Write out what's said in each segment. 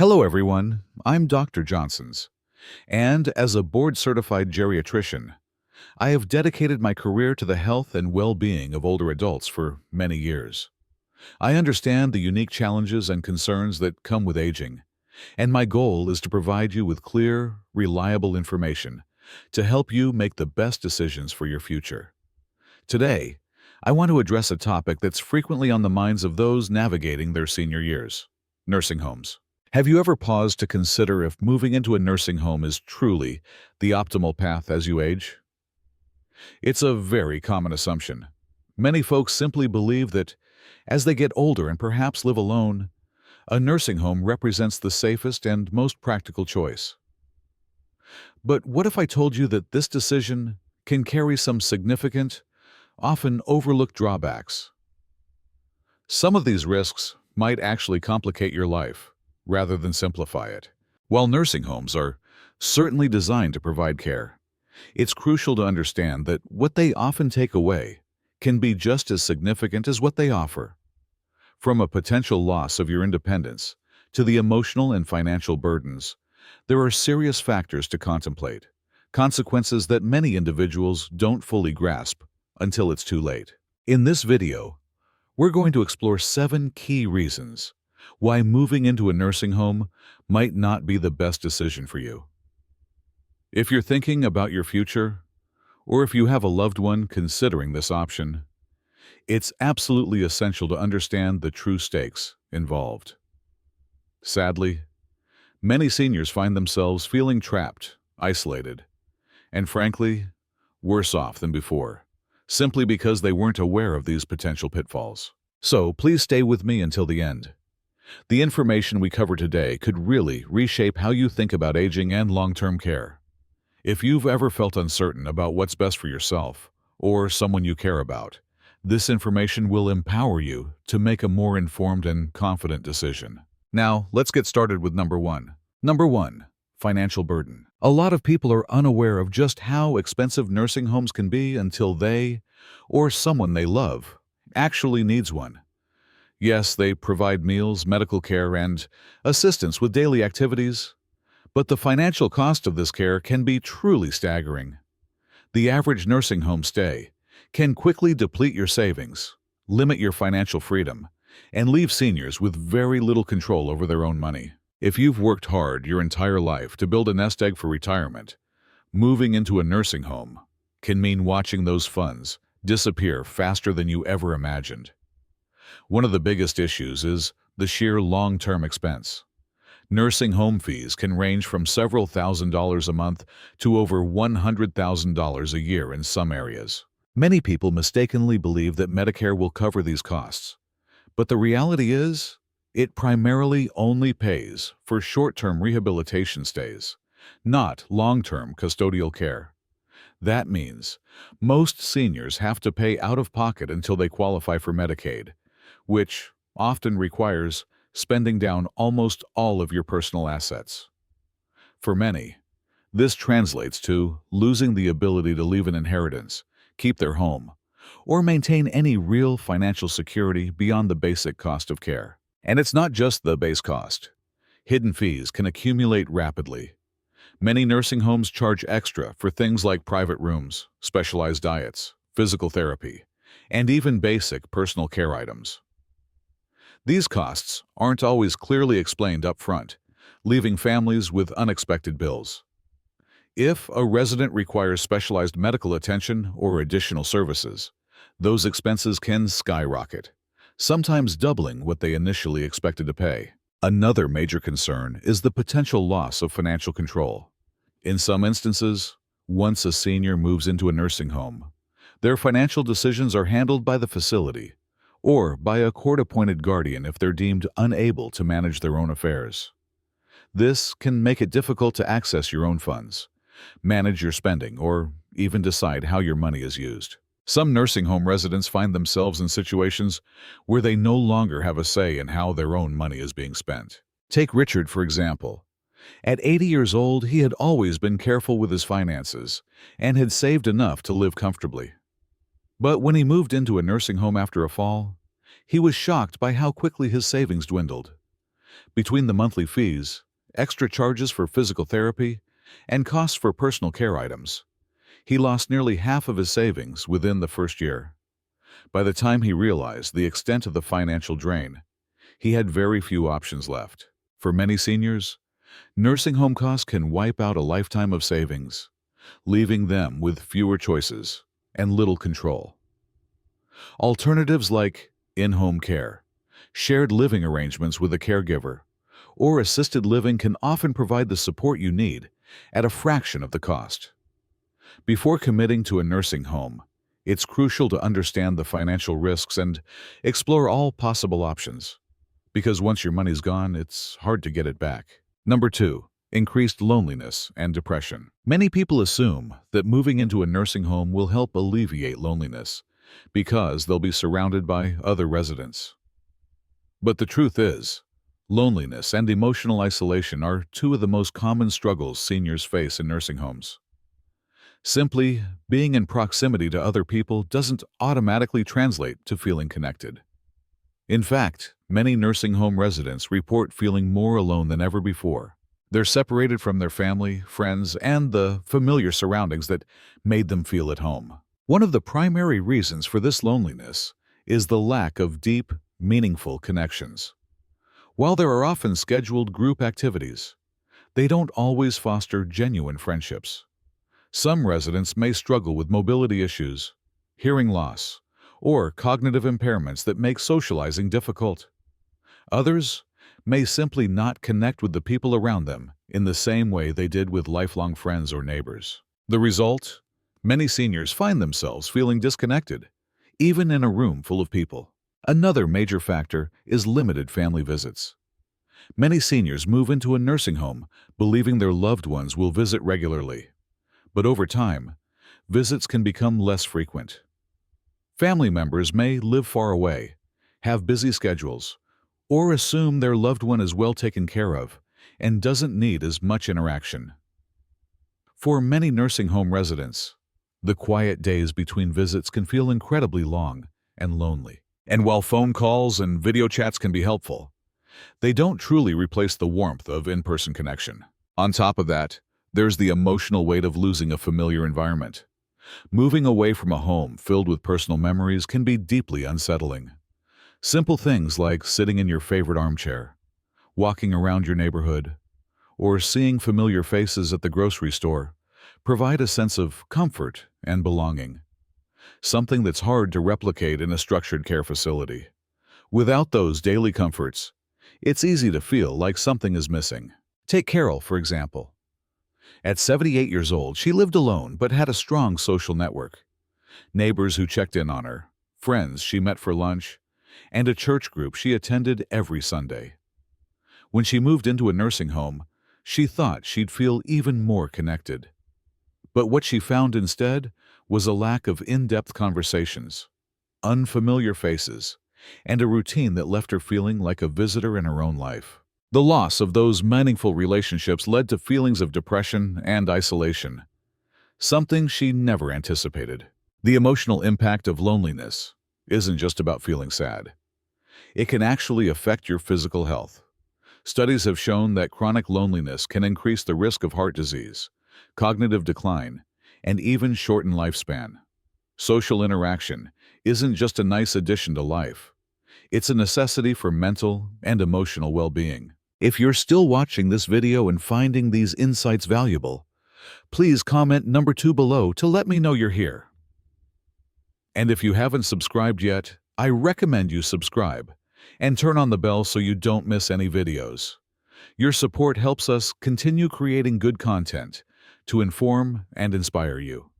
Hello, everyone. I'm Dr. Johnson's, and as a board-certified geriatrician, I have dedicated my career to the health and well-being of older adults for many years. I understand the unique challenges and concerns that come with aging, and my goal is to provide you with clear, reliable information to help you make the best decisions for your future. Today, I want to address a topic that's frequently on the minds of those navigating their senior years: nursing homes. Have you ever paused to consider if moving into a nursing home is truly the optimal path as you age? It's a very common assumption. Many folks simply believe that as they get older and perhaps live alone, a nursing home represents the safest and most practical choice. But what if I told you that this decision can carry some significant, often overlooked drawbacks? Some of these risks might actually complicate your life rather than simplify it. While nursing homes are certainly designed to provide care, it's crucial to understand that what they often take away can be just as significant as what they offer. From a potential loss of your independence to the emotional and financial burdens, there are serious factors to contemplate, consequences that many individuals don't fully grasp until it's too late. In this video, we're going to explore 7 key reasons why moving into a nursing home might not be the best decision for you. If you're thinking about your future, or if you have a loved one considering this option, it's absolutely essential to understand the true stakes involved. Sadly, many seniors find themselves feeling trapped, isolated, and frankly, worse off than before, simply because they weren't aware of these potential pitfalls. So please stay with me until the end. The information we cover today could really reshape how you think about aging and long-term care. If you've ever felt uncertain about what's best for yourself or someone you care about, this information will empower you to make a more informed and confident decision. Now, let's get started with number 1. Number 1, financial burden. A lot of people are unaware of just how expensive nursing homes can be until they, or someone they love, actually needs one. Yes, they provide meals, medical care, and assistance with daily activities, but the financial cost of this care can be truly staggering. The average nursing home stay can quickly deplete your savings, limit your financial freedom, and leave seniors with very little control over their own money. If you've worked hard your entire life to build a nest egg for retirement, moving into a nursing home can mean watching those funds disappear faster than you ever imagined. One of the biggest issues is the sheer long-term expense. Nursing home fees can range from several $1,000s a month to over $100,000 a year in some areas. Many people mistakenly believe that Medicare will cover these costs, but the reality is, it primarily only pays for short-term rehabilitation stays, not long-term custodial care. That means most seniors have to pay out of pocket until they qualify for Medicaid, which often requires spending down almost all of your personal assets. For many, this translates to losing the ability to leave an inheritance, keep their home, or maintain any real financial security beyond the basic cost of care. And it's not just the base cost. Hidden fees can accumulate rapidly. Many nursing homes charge extra for things like private rooms, specialized diets, physical therapy, and even basic personal care items. These costs aren't always clearly explained up front, leaving families with unexpected bills. If a resident requires specialized medical attention or additional services, those expenses can skyrocket, sometimes doubling what they initially expected to pay. Another major concern is the potential loss of financial control. In some instances, once a senior moves into a nursing home, their financial decisions are handled by the facility or by a court-appointed guardian if they're deemed unable to manage their own affairs. This can make it difficult to access your own funds, manage your spending, or even decide how your money is used. Some nursing home residents find themselves in situations where they no longer have a say in how their own money is being spent. Take Richard, for example. At 80 years old, he had always been careful with his finances and had saved enough to live comfortably. But when he moved into a nursing home after a fall, he was shocked by how quickly his savings dwindled. Between the monthly fees, extra charges for physical therapy, and costs for personal care items, he lost nearly half of his savings within the first year. By the time he realized the extent of the financial drain, he had very few options left. For many seniors, nursing home costs can wipe out a lifetime of savings, leaving them with fewer choices and little control. Alternatives like in-home care, shared living arrangements with a caregiver, or assisted living can often provide the support you need at a fraction of the cost. Before committing to a nursing home, it's crucial to understand the financial risks and explore all possible options, because once your money's gone, it's hard to get it back. Number 2. Increased loneliness and depression. Many people assume that moving into a nursing home will help alleviate loneliness because they'll be surrounded by other residents. But the truth is, loneliness and emotional isolation are two of the most common struggles seniors face in nursing homes. Simply being in proximity to other people doesn't automatically translate to feeling connected. In fact, many nursing home residents report feeling more alone than ever before. They're separated from their family, friends, and the familiar surroundings that made them feel at home. One of the primary reasons for this loneliness is the lack of deep, meaningful connections. While there are often scheduled group activities, they don't always foster genuine friendships. Some residents may struggle with mobility issues, hearing loss, or cognitive impairments that make socializing difficult. Others may simply not connect with the people around them in the same way they did with lifelong friends or neighbors. The result? Many seniors find themselves feeling disconnected, even in a room full of people. Another major factor is limited family visits. Many seniors move into a nursing home believing their loved ones will visit regularly. But over time, visits can become less frequent. Family members may live far away, have busy schedules, or assume their loved one is well taken care of and doesn't need as much interaction. For many nursing home residents, the quiet days between visits can feel incredibly long and lonely. And while phone calls and video chats can be helpful, they don't truly replace the warmth of in-person connection. On top of that, there's the emotional weight of losing a familiar environment. Moving away from a home filled with personal memories can be deeply unsettling. Simple things like sitting in your favorite armchair, walking around your neighborhood, or seeing familiar faces at the grocery store provide a sense of comfort and belonging, something that's hard to replicate in a structured care facility. Without those daily comforts, it's easy to feel like something is missing. Take Carol, for example. At 78 years old, she lived alone but had a strong social network. Neighbors who checked in on her, friends she met for lunch, and a church group she attended every Sunday. When she moved into a nursing home, she thought she'd feel even more connected. But what she found instead was a lack of in-depth conversations, unfamiliar faces, and a routine that left her feeling like a visitor in her own life. The loss of those meaningful relationships led to feelings of depression and isolation, something she never anticipated. The emotional impact of loneliness isn't just about feeling sad. It can actually affect your physical health. Studies have shown that chronic loneliness can increase the risk of heart disease, cognitive decline, and even shorten lifespan. Social interaction isn't just a nice addition to life. It's a necessity for mental and emotional well-being. If you're still watching this video and finding these insights valuable, please comment number 2 below to let me know you're here. And if you haven't subscribed yet, I recommend you subscribe and turn on the bell so you don't miss any videos. Your support helps us continue creating good content to inform and inspire you.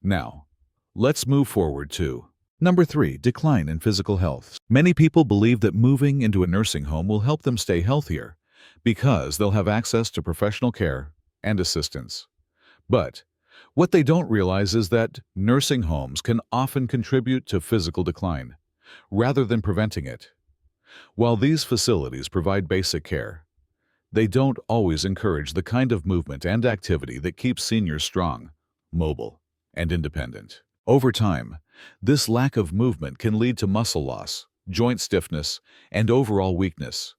Now, let's move forward to Number 3, decline in physical health. Many people believe that moving into a nursing home will help them stay healthier because they'll have access to professional care and assistance. But what they don't realize is that nursing homes can often contribute to physical decline rather than preventing it. While these facilities provide basic care, they don't always encourage the kind of movement and activity that keeps seniors strong, mobile, and independent. Over time, this lack of movement can lead to muscle loss, joint stiffness, and overall weakness,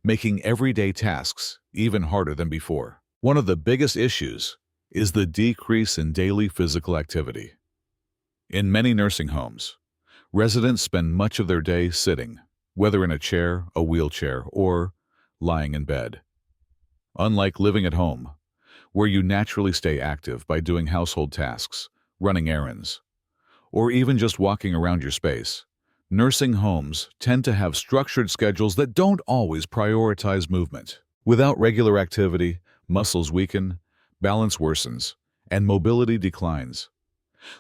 making everyday tasks even harder than before. One of the biggest issues is the decrease in daily physical activity. In many nursing homes, residents spend much of their day sitting, whether in a chair, a wheelchair, or lying in bed. Unlike living at home, where you naturally stay active by doing household tasks, running errands, or even just walking around your space, nursing homes tend to have structured schedules that don't always prioritize movement. Without regular activity, muscles weaken, balance worsens, and mobility declines,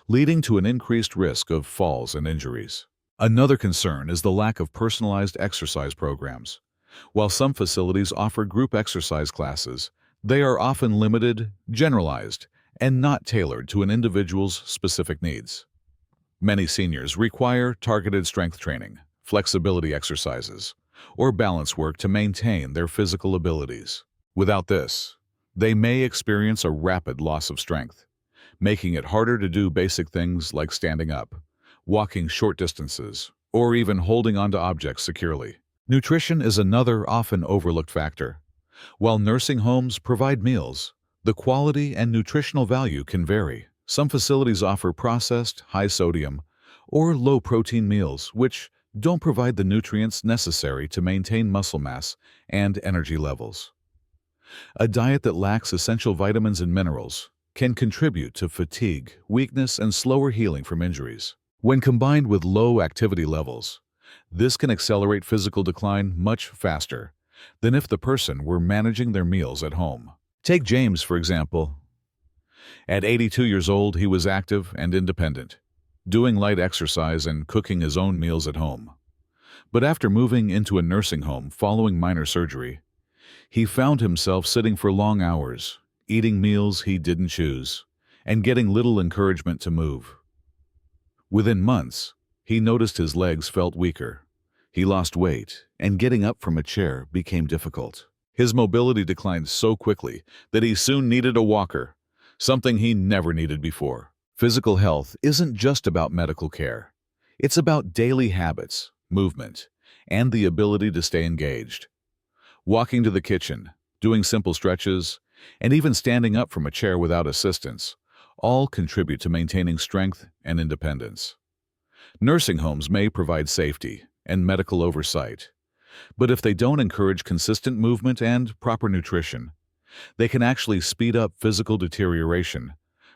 leading to an increased risk of falls and injuries. Another concern is the lack of personalized exercise programs. While some facilities offer group exercise classes, they are often limited, generalized, and not tailored to an individual's specific needs. Many seniors require targeted strength training, flexibility exercises, or balance work to maintain their physical abilities. Without this, they may experience a rapid loss of strength, making it harder to do basic things like standing up, walking short distances, or even holding onto objects securely. Nutrition is another often overlooked factor. While nursing homes provide meals, the quality and nutritional value can vary. Some facilities offer processed, high-sodium, or low-protein meals, which don't provide the nutrients necessary to maintain muscle mass and energy levels. A diet that lacks essential vitamins and minerals can contribute to fatigue, weakness, and slower healing from injuries. When combined with low activity levels, this can accelerate physical decline much faster than if the person were managing their meals at home. Take James, for example. At 82 years old, he was active and independent, doing light exercise and cooking his own meals at home. But after moving into a nursing home following minor surgery, he found himself sitting for long hours, eating meals he didn't choose, and getting little encouragement to move. Within months, he noticed his legs felt weaker. He lost weight, and getting up from a chair became difficult. His mobility declined so quickly that he soon needed a walker, something he never needed before. Physical health isn't just about medical care. It's about daily habits, movement, and the ability to stay engaged. Walking to the kitchen, doing simple stretches, and even standing up from a chair without assistance all contribute to maintaining strength and independence. Nursing homes may provide safety and medical oversight, but if they don't encourage consistent movement and proper nutrition, they can actually speed up physical deterioration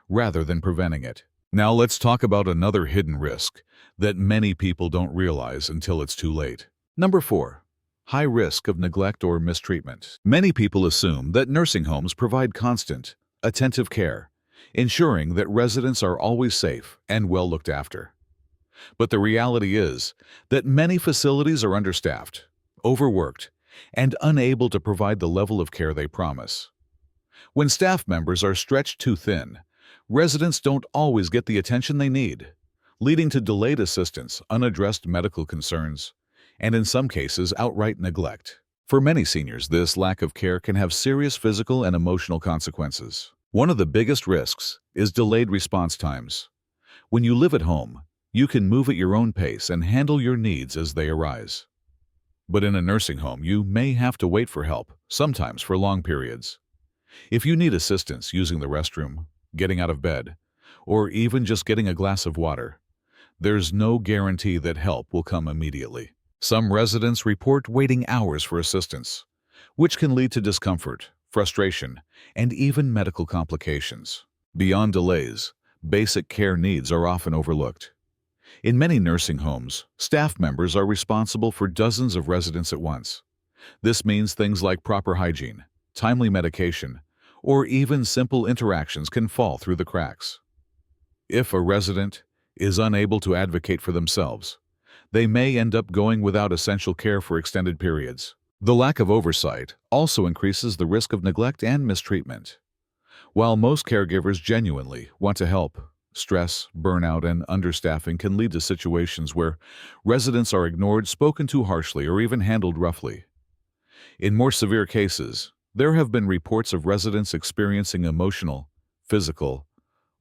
rather than preventing it. Now let's talk about another hidden risk that many people don't realize until it's too late. Number 4. High risk of neglect or mistreatment. Many people assume that nursing homes provide constant, attentive care, ensuring that residents are always safe and well looked after. But the reality is that many facilities are understaffed, overworked, and unable to provide the level of care they promise. When staff members are stretched too thin, residents don't always get the attention they need, leading to delayed assistance, unaddressed medical concerns, and in some cases, outright neglect. For many seniors, this lack of care can have serious physical and emotional consequences. One of the biggest risks is delayed response times. When you live at home, you can move at your own pace and handle your needs as they arise. But in a nursing home, you may have to wait for help, sometimes for long periods. If you need assistance using the restroom, getting out of bed, or even just getting a glass of water, there's no guarantee that help will come immediately. Some residents report waiting hours for assistance, which can lead to discomfort, frustration, and even medical complications. Beyond delays, basic care needs are often overlooked. In many nursing homes, staff members are responsible for dozens of residents at once. This means things like proper hygiene, timely medication, or even simple interactions can fall through the cracks. If a resident is unable to advocate for themselves, they may end up going without essential care for extended periods. The lack of oversight also increases the risk of neglect and mistreatment. While most caregivers genuinely want to help, stress, burnout, and understaffing can lead to situations where residents are ignored, spoken to harshly, or even handled roughly. In more severe cases, there have been reports of residents experiencing emotional, physical,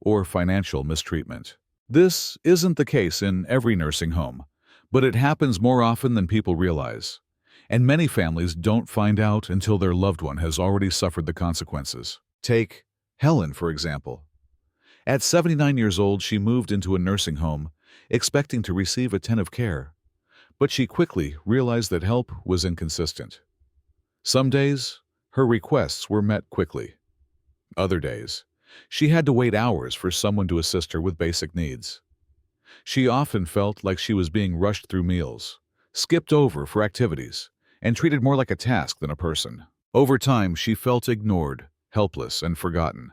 or financial mistreatment. This isn't the case in every nursing home, but it happens more often than people realize, And many families don't find out until their loved one has already suffered the consequences. Take Helen, for example. At 79 years old, she moved into a nursing home, expecting to receive attentive care. But she quickly realized that help was inconsistent. Some days, her requests were met quickly. Other days, she had to wait hours for someone to assist her with basic needs. She often felt like she was being rushed through meals, skipped over for activities, and treated more like a task than a person. Over time, she felt ignored, helpless, and forgotten,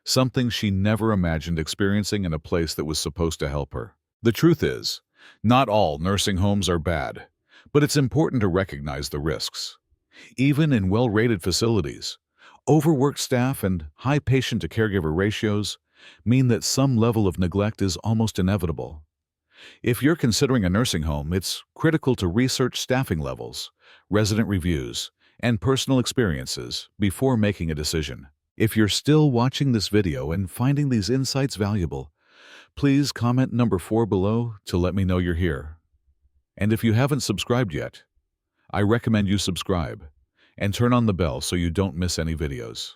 something she never imagined experiencing in a place that was supposed to help her. The truth is, not all nursing homes are bad, but it's important to recognize the risks. Even in well-rated facilities, overworked staff and high patient-to-caregiver ratios mean that some level of neglect is almost inevitable. If you're considering a nursing home, it's critical to research staffing levels, resident reviews, and personal experiences before making a decision. If you're still watching this video and finding these insights valuable, please comment number 4 below to let me know you're here. And if you haven't subscribed yet, I recommend you subscribe and turn on the bell so you don't miss any videos.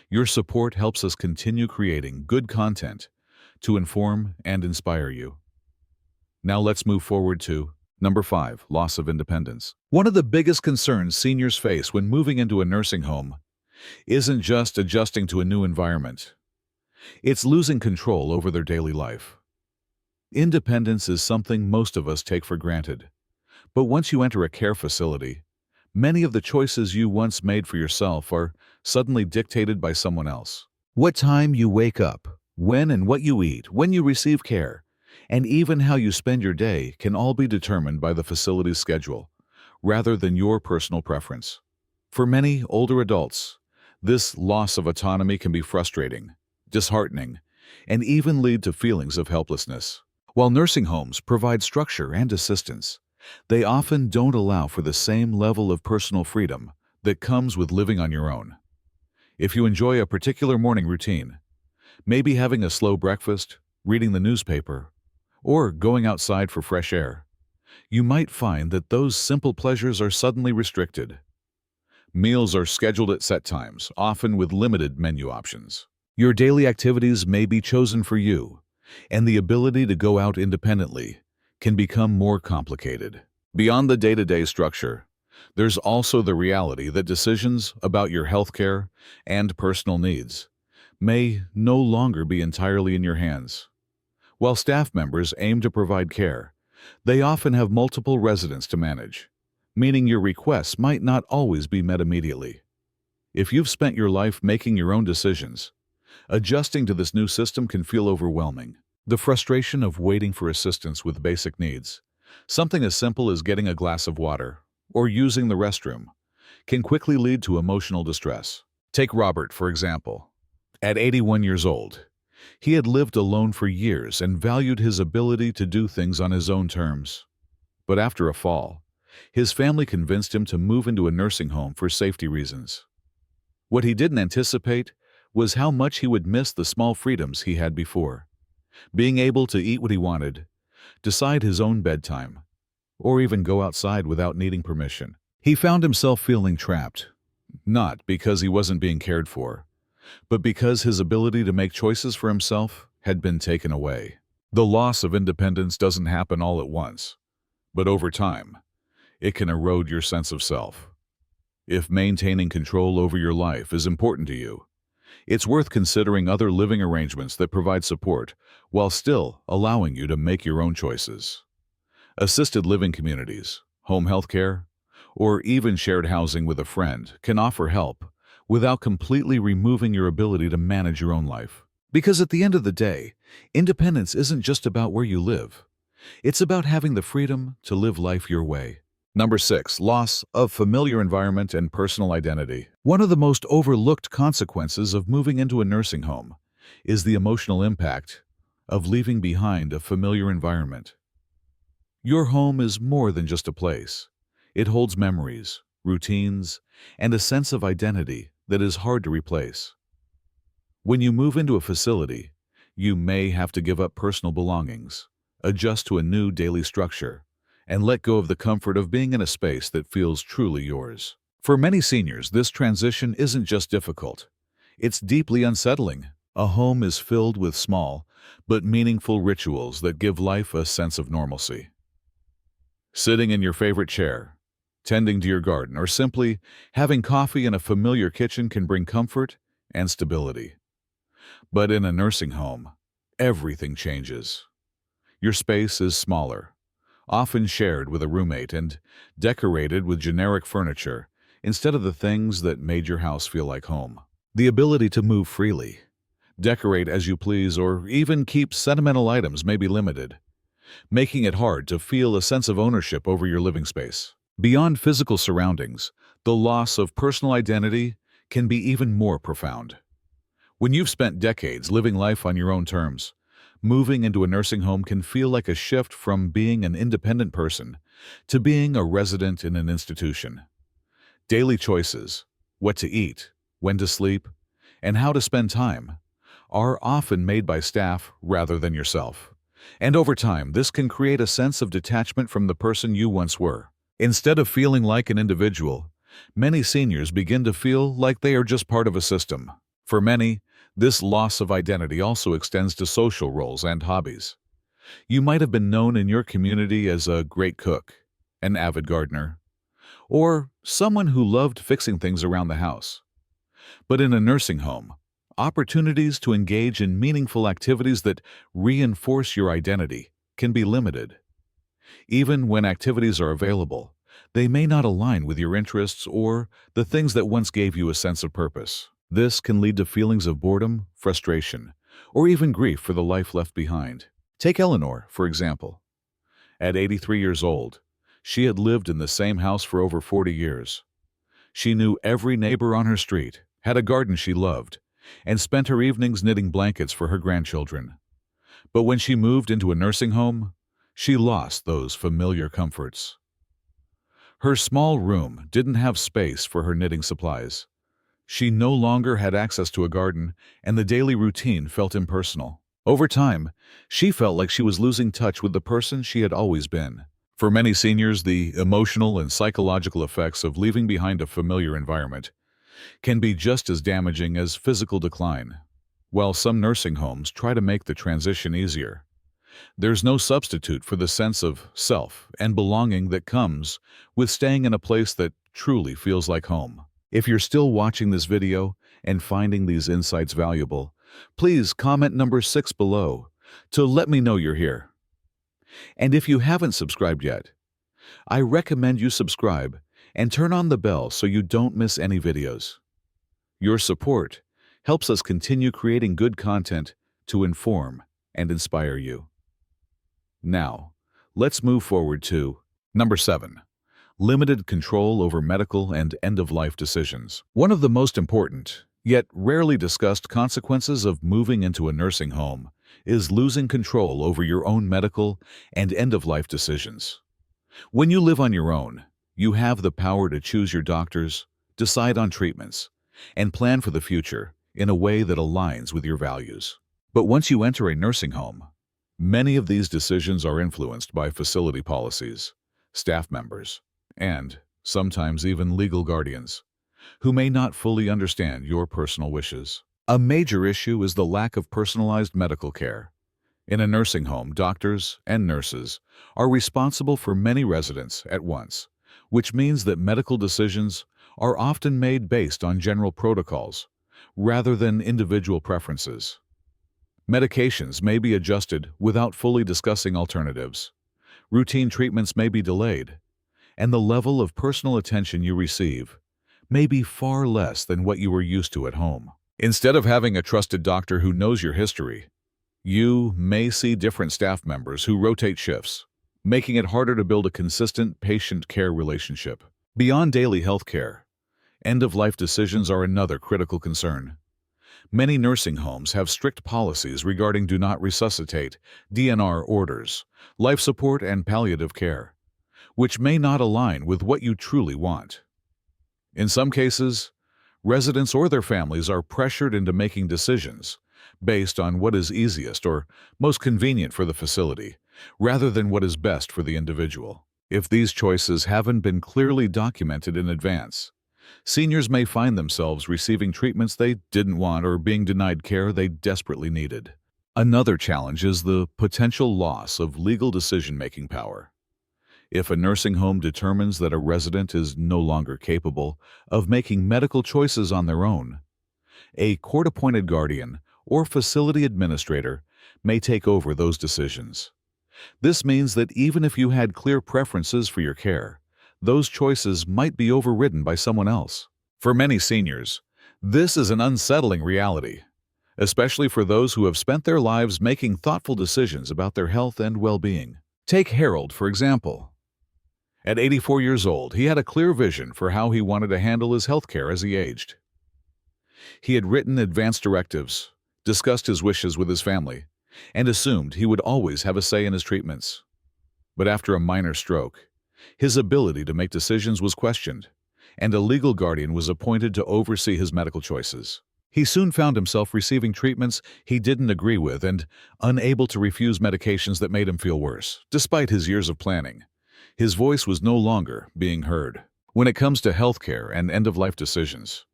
Your support helps us continue creating good content to inform and inspire you. Now let's move forward to number 5, loss of independence. One of the biggest concerns seniors face when moving into a nursing home isn't just adjusting to a new environment. It's losing control over their daily life. Independence is something most of us take for granted. But once you enter a care facility, many of the choices you once made for yourself are suddenly dictated by someone else. What time you wake up, when and what you eat, when you receive care, and even how you spend your day can all be determined by the facility's schedule, rather than your personal preference. For many older adults, this loss of autonomy can be frustrating, disheartening, and even lead to feelings of helplessness. While nursing homes provide structure and assistance, they often don't allow for the same level of personal freedom that comes with living on your own. If you enjoy a particular morning routine, maybe having a slow breakfast, reading the newspaper, or going outside for fresh air, you might find that those simple pleasures are suddenly restricted. Meals are scheduled at set times, often with limited menu options. Your daily activities may be chosen for you, and the ability to go out independently can become more complicated. Beyond the day-to-day structure, there's also the reality that decisions about your healthcare and personal needs may no longer be entirely in your hands. While staff members aim to provide care, they often have multiple residents to manage, meaning your requests might not always be met immediately. If you've spent your life making your own decisions, adjusting to this new system can feel overwhelming. The frustration of waiting for assistance with basic needs, something as simple as getting a glass of water or using the restroom, can quickly lead to emotional distress. Take Robert, for example. At 81 years old, he had lived alone for years and valued his ability to do things on his own terms. But after a fall, his family convinced him to move into a nursing home for safety reasons. What he didn't anticipate was how much he would miss the small freedoms he had before. Being able to eat what he wanted, decide his own bedtime, or even go outside without needing permission. He found himself feeling trapped, not because he wasn't being cared for, but because his ability to make choices for himself had been taken away. The loss of independence doesn't happen all at once, but over time, it can erode your sense of self. If maintaining control over your life is important to you, it's worth considering other living arrangements that provide support while still allowing you to make your own choices. Assisted living communities, home health care, or even shared housing with a friend can offer help without completely removing your ability to manage your own life. Because at the end of the day, independence isn't just about where you live. It's about having the freedom to live life your way. Number 6, loss of familiar environment and personal identity. One of the most overlooked consequences of moving into a nursing home is the emotional impact of leaving behind a familiar environment. Your home is more than just a place. It holds memories, routines, and a sense of identity that is hard to replace. When you move into a facility, you may have to give up personal belongings, adjust to a new daily structure, and let go of the comfort of being in a space that feels truly yours. For many seniors, this transition isn't just difficult. It's deeply unsettling. A home is filled with small but meaningful rituals that give life a sense of normalcy. Sitting in your favorite chair, tending to your garden, or simply having coffee in a familiar kitchen can bring comfort and stability. But in a nursing home, everything changes. Your space is smaller, often shared with a roommate and decorated with generic furniture instead of the things that made your house feel like home. The ability to move freely, decorate as you please, or even keep sentimental items may be limited, making it hard to feel a sense of ownership over your living space. Beyond physical surroundings, the loss of personal identity can be even more profound. When you've spent decades living life on your own terms, moving into a nursing home can feel like a shift from being an independent person to being a resident in an institution. Daily choices, what to eat, when to sleep, and how to spend time, are often made by staff rather than yourself. And over time, this can create a sense of detachment from the person you once were. Instead of feeling like an individual, many seniors begin to feel like they are just part of a system. For many, this loss of identity also extends to social roles and hobbies. You might have been known in your community as a great cook, an avid gardener, or someone who loved fixing things around the house. But in a nursing home, opportunities to engage in meaningful activities that reinforce your identity can be limited. Even when activities are available, they may not align with your interests or the things that once gave you a sense of purpose. This can lead to feelings of boredom, frustration, or even grief for the life left behind. Take Eleanor, for example. At 83 years old, she had lived in the same house for over 40 years. She knew every neighbor on her street, had a garden she loved, and spent her evenings knitting blankets for her grandchildren. But when she moved into a nursing home, she lost those familiar comforts. Her small room didn't have space for her knitting supplies. She no longer had access to a garden, and the daily routine felt impersonal. Over time, she felt like she was losing touch with the person she had always been. For many seniors, the emotional and psychological effects of leaving behind a familiar environment can be just as damaging as physical decline. While some nursing homes try to make the transition easier, there's no substitute for the sense of self and belonging that comes with staying in a place that truly feels like home. If you're still watching this video and finding these insights valuable, please comment number 6 below to let me know you're here. And if you haven't subscribed yet, I recommend you subscribe and turn on the bell so you don't miss any videos. Your support helps us continue creating good content to inform and inspire you. Now, let's move forward to number 7. Limited control over medical and end-of-life decisions. One of the most important, yet rarely discussed consequences of moving into a nursing home is losing control over your own medical and end-of-life decisions. When you live on your own, you have the power to choose your doctors, decide on treatments, and plan for the future in a way that aligns with your values. But once you enter a nursing home, many of these decisions are influenced by facility policies, staff members, and sometimes even legal guardians, who may not fully understand your personal wishes. A major issue is the lack of personalized medical care. In a nursing home, doctors and nurses are responsible for many residents at once, which means that medical decisions are often made based on general protocols rather than individual preferences. Medications may be adjusted without fully discussing alternatives. Routine treatments may be delayed, and the level of personal attention you receive may be far less than what you were used to at home. Instead of having a trusted doctor who knows your history, you may see different staff members who rotate shifts, making it harder to build a consistent patient-care relationship. Beyond daily health care, end-of-life decisions are another critical concern. Many nursing homes have strict policies regarding do not resuscitate, DNR orders, life support, and palliative care, which may not align with what you truly want. In some cases, residents or their families are pressured into making decisions based on what is easiest or most convenient for the facility, rather than what is best for the individual. If these choices haven't been clearly documented in advance, seniors may find themselves receiving treatments they didn't want or being denied care they desperately needed. Another challenge is the potential loss of legal decision-making power. If a nursing home determines that a resident is no longer capable of making medical choices on their own, a court-appointed guardian or facility administrator may take over those decisions. This means that even if you had clear preferences for your care, those choices might be overridden by someone else. For many seniors, this is an unsettling reality, especially for those who have spent their lives making thoughtful decisions about their health and well-being. Take Harold, for example. At 84 years old, he had a clear vision for how he wanted to handle his health care as he aged. He had written advance directives, discussed his wishes with his family, and assumed he would always have a say in his treatments. But after a minor stroke, his ability to make decisions was questioned, and a legal guardian was appointed to oversee his medical choices. He soon found himself receiving treatments he didn't agree with and unable to refuse medications that made him feel worse, despite his years of planning. His voice was no longer being heard. When it comes to healthcare and end-of-life decisions,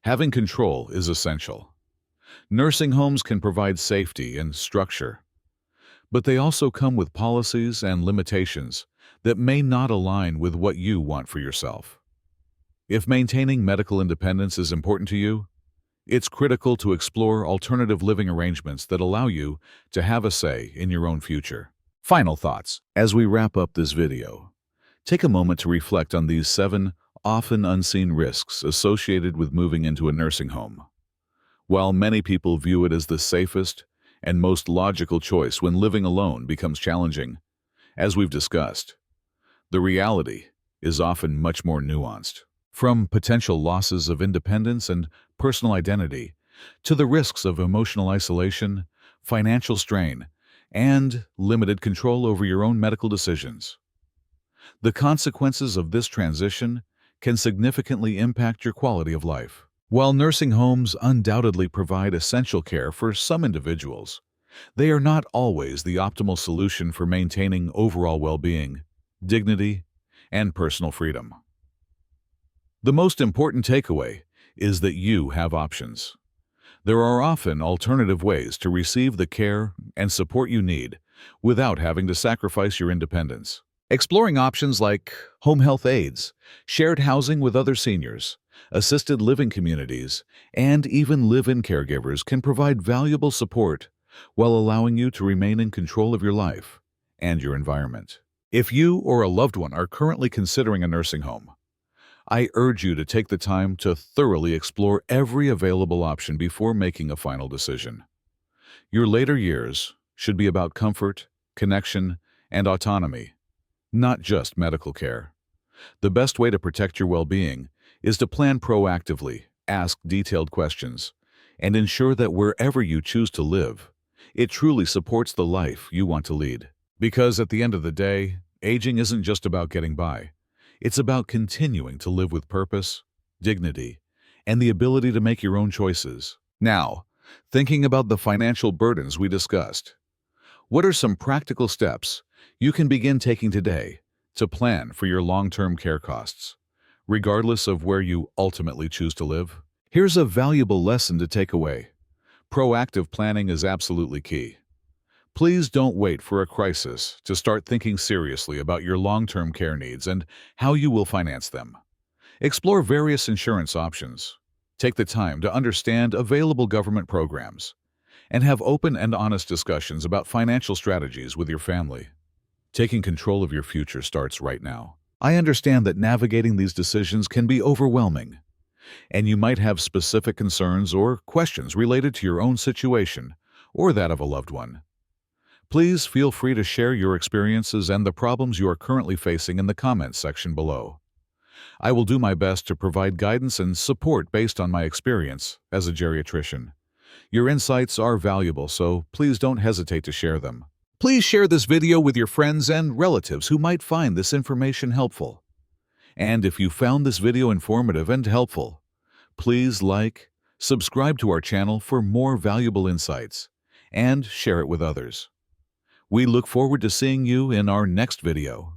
having control is essential. Nursing homes can provide safety and structure, but they also come with policies and limitations that may not align with what you want for yourself. If maintaining medical independence is important to you, it's critical to explore alternative living arrangements that allow you to have a say in your own future. Final thoughts. As we wrap up this video, take a moment to reflect on these 7 often unseen risks associated with moving into a nursing home. While many people view it as the safest and most logical choice when living alone becomes challenging, as we've discussed, the reality is often much more nuanced. From potential losses of independence and personal identity to the risks of emotional isolation, financial strain, and limited control over your own medical decisions. The consequences of this transition can significantly impact your quality of life. While nursing homes undoubtedly provide essential care for some individuals, they are not always the optimal solution for maintaining overall well-being, dignity, and personal freedom. The most important takeaway is that you have options. There are often alternative ways to receive the care and support you need without having to sacrifice your independence. Exploring options like home health aides, shared housing with other seniors, assisted living communities, and even live-in caregivers can provide valuable support while allowing you to remain in control of your life and your environment. If you or a loved one are currently considering a nursing home, I urge you to take the time to thoroughly explore every available option before making a final decision. Your later years should be about comfort, connection, and autonomy, not just medical care. The best way to protect your well-being is to plan proactively, ask detailed questions, and ensure that wherever you choose to live, it truly supports the life you want to lead. Because at the end of the day, aging isn't just about getting by. It's about continuing to live with purpose, dignity, and the ability to make your own choices. Now, thinking about the financial burdens we discussed, what are some practical steps you can begin taking today to plan for your long-term care costs, regardless of where you ultimately choose to live? Here's a valuable lesson to take away. Proactive planning is absolutely key. Please don't wait for a crisis to start thinking seriously about your long-term care needs and how you will finance them. Explore various insurance options. Take the time to understand available government programs and have open and honest discussions about financial strategies with your family. Taking control of your future starts right now. I understand that navigating these decisions can be overwhelming, and you might have specific concerns or questions related to your own situation or that of a loved one. Please feel free to share your experiences and the problems you are currently facing in the comments section below. I will do my best to provide guidance and support based on my experience as a geriatrician. Your insights are valuable, so please don't hesitate to share them. Please share this video with your friends and relatives who might find this information helpful. And if you found this video informative and helpful, please like, subscribe to our channel for more valuable insights, and share it with others. We look forward to seeing you in our next video.